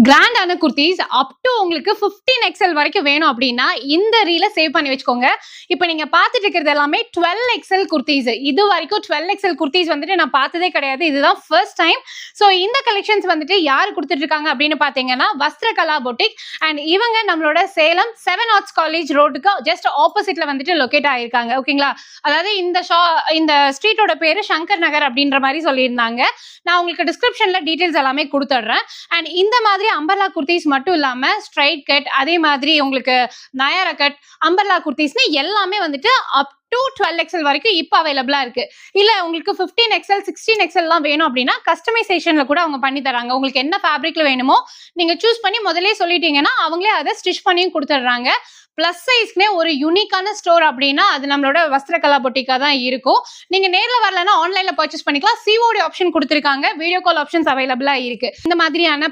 கிராண்டான kurtis up to உங்களுக்கு 15 XL வரைக்கும் வேணும் அப்படின்னா இந்த ரீல சேவ் பண்ணி வச்சுக்கோங்க. இப்போ நீங்க பார்த்துட்டு இருக்கிறது எல்லாமே 12 எக்ஸ்எல் குர்தீஸ். இது வரைக்கும் 12 எக்ஸ்எல் குர்தீஸ் வந்துட்டு நான் பார்த்ததே கிடையாது. இதுதான் ஃபர்ஸ்ட் டைம். ஸோ இந்த கலெக்ஷன்ஸ் வந்துட்டு யார் கொடுத்துட்டு இருக்காங்க அப்படின்னு பார்த்தீங்கன்னா வஸ்திரகலா பொட்டிக். அண்ட் இவங்க நம்மளோட சேலம் 7 ஆர்ட்ஸ் காலேஜ் ரோடுக்கு ஜஸ்ட் ஆப்போசிட்ல வந்துட்டு லொக்கேட் ஆயிருக்காங்க. ஓகேங்களா? அதாவது இந்த ஸ்ட்ரீட்டோட பேரு சங்கர் நகர் அப்படின்ற மாதிரி சொல்லியிருந்தாங்க. நான் உங்களுக்கு டிஸ்கிரிப்ஷன்ல டீடைல்ஸ் எல்லாமே கொடுத்துட்றேன். அண்ட் இந்த மாதிரி அம்பர்லா குர்தீஸ் மட்டும் இல்லாம ஸ்ட்ரைட் கட், அதே மாதிரி உங்களுக்கு நயாரா கட், அம்பர்லா குர்தீஸ்னு எல்லாமே வந்துட்டு அப் டு 12 எக்ஸ்எல் வரைக்கும் இப்போ அவைலபிளா இருக்கு. இல்ல உங்களுக்கு 15 எக்ஸ்எல் 16 எக்ஸ்எல்லாம் வேணும் அப்படின்னா கஸ்டமைசேஷன்ல கூட அவங்க பண்ணி தராங்க. உங்களுக்கு என்ன ஃபேப்ரிக்ல வேணுமோ நீங்க சூஸ் பண்ணி முதல்ல சொல்லிட்டீங்கன்னா அவங்களே அதை ஸ்டிச் பண்ணியும் கொடுத்துட்றாங்க. பிளஸ் சைஸ்க்குனே ஒரு யூனிக்கான ஸ்டோர் அப்படின்னா அது நம்மளோட வஸ்திரகலா பொட்டிக்கா தான் இருக்கும். நீங்க நேர்ல வரலன்னா ஆன்லைன்ல பர்ச்சேஸ் பண்ணிக்கலாம். சிஓடி ஆப்ஷன் கொடுத்துருக்காங்க. வீடியோ கால் ஆப்ஷன்ஸ் அவைலபிளா இருக்கு. இந்த மாதிரியான